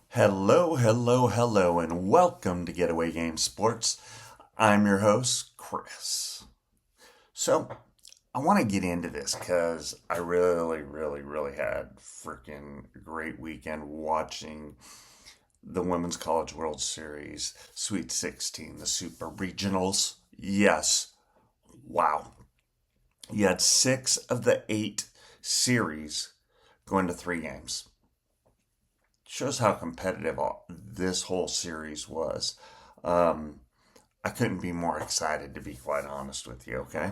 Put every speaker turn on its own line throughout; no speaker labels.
Hello, hello, hello, and welcome to Getaway Game Sports. I'm your host, Chris. So, I want to get into this because I really had freaking great weekend watching the Women's College World Series, Sweet 16, the Super Regionals. Yes, wow. You had six of the eight series going to three games. Shows how competitive this whole series was. Um, I couldn't be more excited, to be quite honest with you, okay?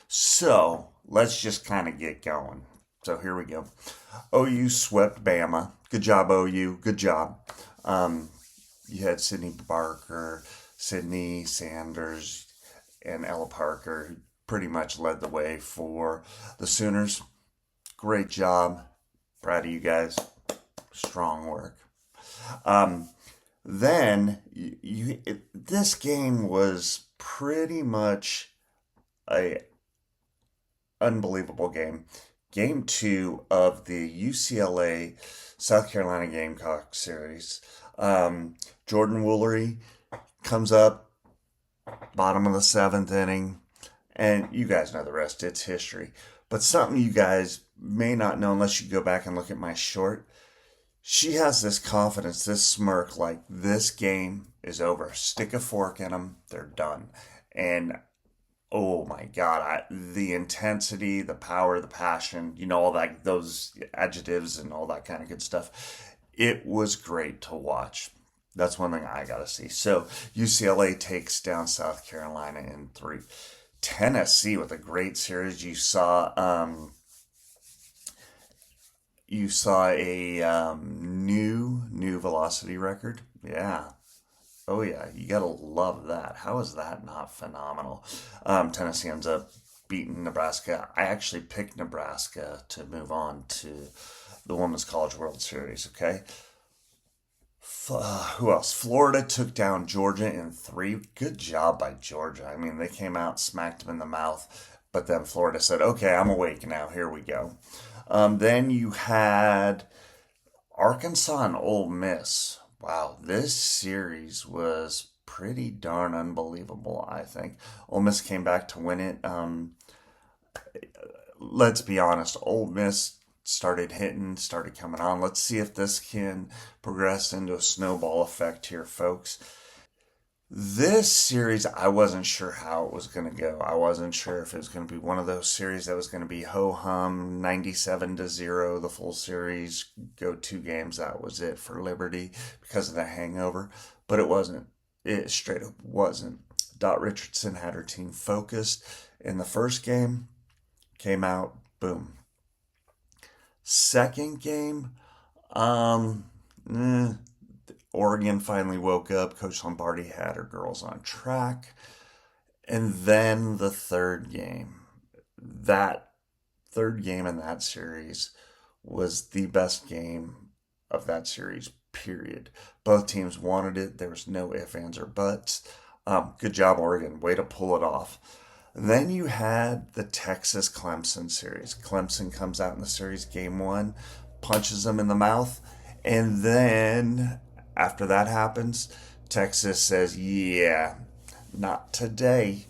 So let's just kind of get going. So here we go. OU swept Bama. Good job, OU. Good job. Um, you had Sydney Sanders, and Ella Parker, who pretty much led the way for the Sooners. Great job. Proud of you guys. Strong work. Um, this game was pretty much a unbelievable game. Game two of the UCLA South Carolina Gamecock series. Jordan Woolery comes up, bottom of the seventh inning, and you guys know the rest. It's history. But something you guys may not know unless you go back and look at my short. She has this confidence, this smirk, like this game is over. Stick a fork in them, they're done. And oh my God, the intensity, the power, the passion, all that, those adjectives and all that kind of good stuff. It was great to watch. That's one thing I got to see. So UCLA takes down South Carolina in three. Tennessee with a great series. You saw a new velocity record. Yeah. Oh yeah. You gotta love that. How is that not phenomenal? Tennessee ends up beating Nebraska. I actually picked Nebraska to move on to the Women's College World Series. Okay. Who else? Florida took down Georgia in three. Good job by Georgia. I mean, they came out, smacked them in the mouth, but then Florida said, "Okay, I'm awake now. Here we go." Then you had Arkansas and Ole Miss. Wow, this series was pretty darn unbelievable, I think. Ole Miss came back to win it. Let's be honest, Ole Miss started hitting, started coming on. Let's see if this can progress into a snowball effect here, folks. This series, I wasn't sure how it was going to go. I wasn't sure if it was going to be one of those series that was going to be ho hum 97-0, the full series, go two games. That was it for Liberty because of the hangover. But it wasn't. It straight up wasn't. Dot Richardson had her team focused in the first game, came out, boom. Second game, um, eh, Oregon finally woke up. Coach Lombardi had her girls on track. And then the third game. That third game in that series was the best game of that series, period. Both teams wanted it. There was no ifs, ands, or buts. Good job, Oregon. Way to pull it off. Then you had the Texas Clemson series. Clemson comes out in the series, game one, punches them in the mouth, and then after that happens, Texas says, "Yeah, not today."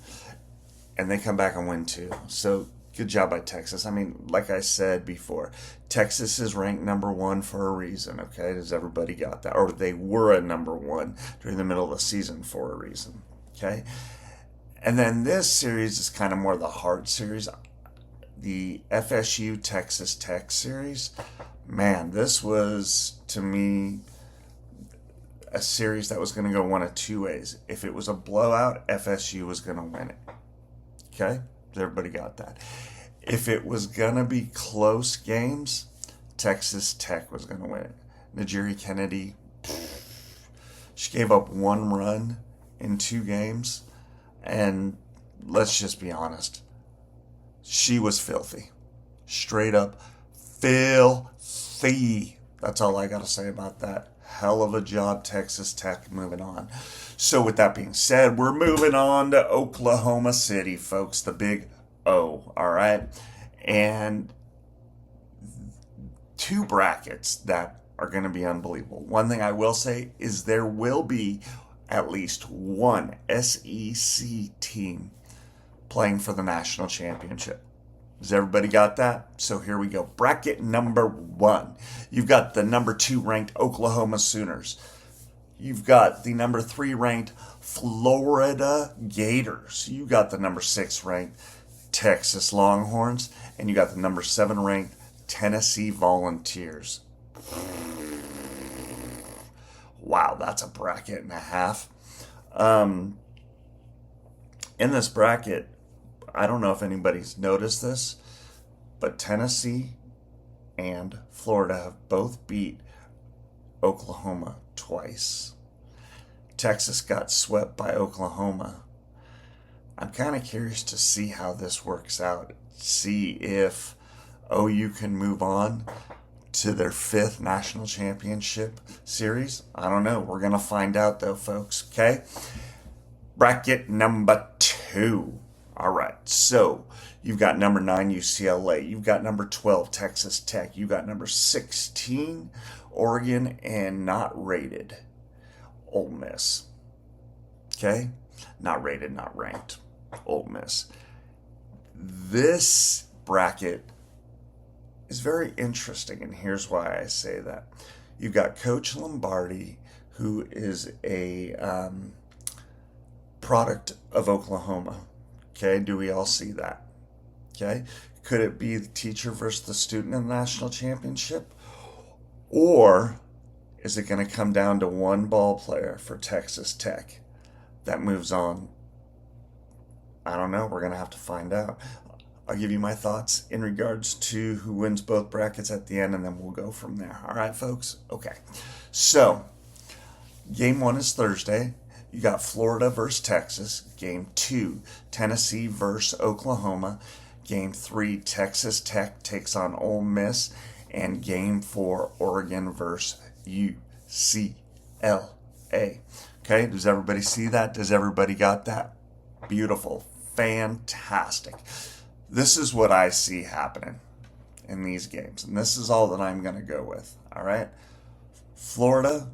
And they come back and win too. So good job by Texas. I mean, like I said before, Texas is ranked number one for a reason, okay? Does everybody got that? Or they were a number one during the middle of the season for a reason, okay? And then this series is kind of more the hard series. The FSU Texas Tech series. Man, this was, to me, a series that was going to go one of two ways. If it was a blowout, FSU was going to win it. Okay? Everybody got that. If it was going to be close games, Texas Tech was going to win it. Najiri Kennedy, she gave up one run in two games. And let's just be honest, she was filthy. Straight up filthy. That's all I got to say about that. Hell of a job, Texas Tech. Moving on. So, with that being said, we're moving on to Oklahoma City, folks. The big O, all right? And two brackets that are going to be unbelievable. One thing I will say is there will be at least one SEC team playing for the national championship. Has everybody got that? So here we go. Bracket number 1. You've got the number 2 ranked Oklahoma Sooners. You've got the number 3 ranked Florida Gators. You got the number 6 ranked Texas Longhorns. And you got the number 7 ranked Tennessee Volunteers. Wow, that's a bracket and a half. In this bracket, I don't know if anybody's noticed this, but Tennessee and Florida have both beat Oklahoma twice. Texas got swept by Oklahoma. I'm kind of curious to see how this works out. See if OU can move on to their 5th national championship series. I don't know. We're going to find out though, folks. Okay? Bracket number 2. All right, so you've got number 9 UCLA, you've got number 12 Texas Tech, you've got number 16 Oregon, and not rated Ole Miss. Okay, not rated, not ranked, Ole Miss. This bracket is very interesting, and here's why I say that. You've got Coach Lombardi, who is a product of Oklahoma. Okay, do we all see that? Okay, could it be the teacher versus the student in the national championship? Or is it going to come down to one ball player for Texas Tech that moves on? I don't know. We're going to have to find out. I'll give you my thoughts in regards to who wins both brackets at the end, and then we'll go from there. All right, folks? Okay. So, game 1 is Thursday. You got Florida versus Texas. Game 2, Tennessee versus Oklahoma. Game 3, Texas Tech takes on Ole Miss. And game 4, Oregon versus UCLA. Okay, does everybody see that? Does everybody got that? Beautiful. Fantastic. This is what I see happening in these games. And this is all that I'm going to go with. All right? Florida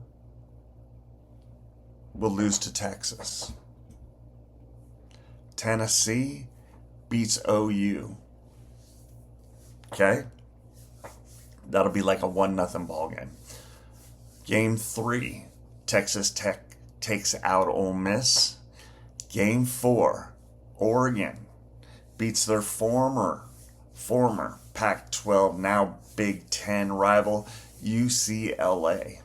will lose to Texas. Tennessee beats OU. Okay? That'll be like a 1-0 ball game. Game 3, Texas Tech takes out Ole Miss. Game 4, Oregon beats their former Pac-12, now Big Ten rival, UCLA.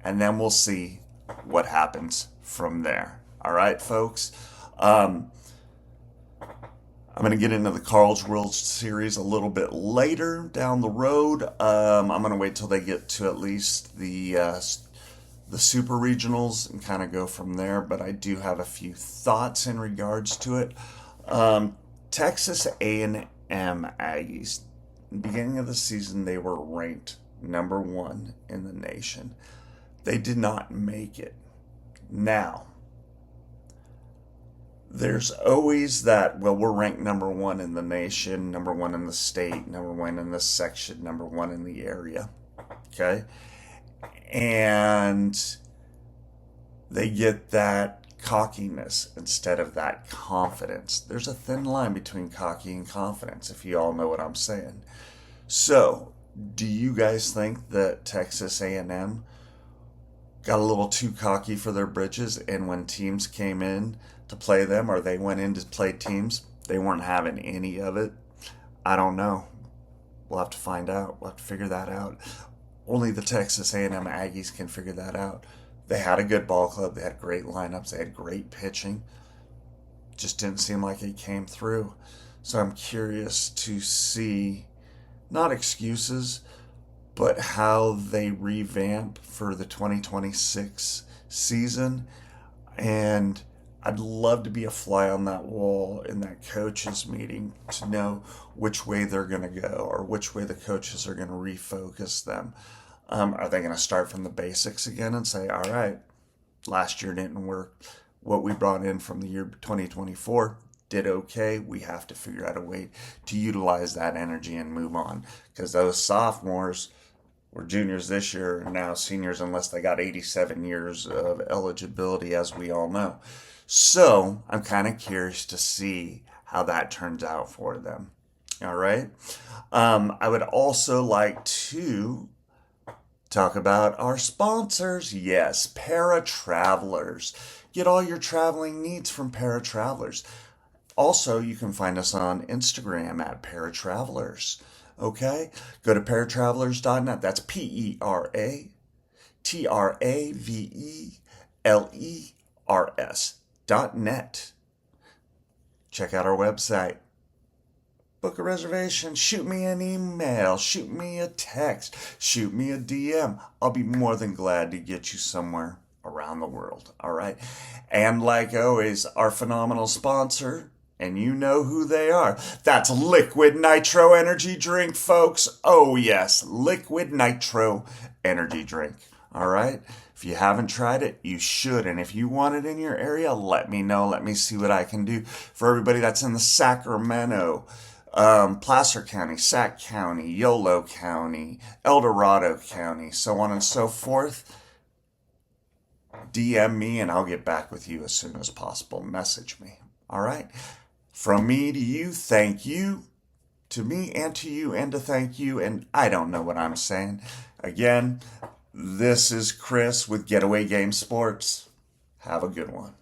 And then we'll see what happens from there. All right, folks? I'm going to get into the College World Series a little bit later down the road. I'm going to wait till they get to at least the Super Regionals and kind of go from there. But I do have a few thoughts in regards to it. Texas A&M Aggies. Beginning of the season, they were ranked number 1 in the nation. They did not make it. Now, there's always that, well, we're ranked number 1 in the nation, number 1 in the state, number 1 in this section, number 1 in the area. Okay? And they get that cockiness instead of that confidence. There's a thin line between cocky and confidence, if you all know what I'm saying. So, do you guys think that Texas A&M got a little too cocky for their britches, and when teams came in to play them, or they went in to play teams, they weren't having any of it? I don't know. We'll have to find out. We'll have to figure that out. Only the Texas A&M Aggies can figure that out. They had a good ball club. They had great lineups. They had great pitching. Just didn't seem like it came through. So I'm curious to see, not excuses, but how they revamp for the 2026 season. And I'd love to be a fly on that wall in that coaches meeting to know which way they're going to go, or which way the coaches are going to refocus them. Are they going to start from the basics again and say, all right, last year didn't work. What we brought in from the year 2024 did okay. We have to figure out a way to utilize that energy and move on. Because those sophomores, were juniors this year and now seniors unless they got 87 years of eligibility, as we all know. So I'm kind of curious to see how that turns out for them. All right. I would also like to talk about our sponsors. Yes, Para Travelers. Get all your traveling needs from Para Travelers. Also, you can find us on Instagram at Paratravelers. Okay? Go to paratravelers.net. That's PERATRAVELERS.net. Check out our website. Book a reservation. Shoot me an email. Shoot me a text. Shoot me a DM. I'll be more than glad to get you somewhere around the world. All right? And like always, our phenomenal sponsor, and you know who they are. That's Liquid Nitro Energy Drink, folks. Oh, yes, Liquid Nitro Energy Drink. All right? If you haven't tried it, you should. And if you want it in your area, let me know. Let me see what I can do. For everybody that's in the Sacramento, Placer County, Sac County, Yolo County, El Dorado County, so on and so forth, DM me and I'll get back with you as soon as possible. Message me. All right? From me to you, thank you. To me and to you and to thank you. And I don't know what I'm saying. Again, this is Chris with Getaway Game Sports. Have a good one.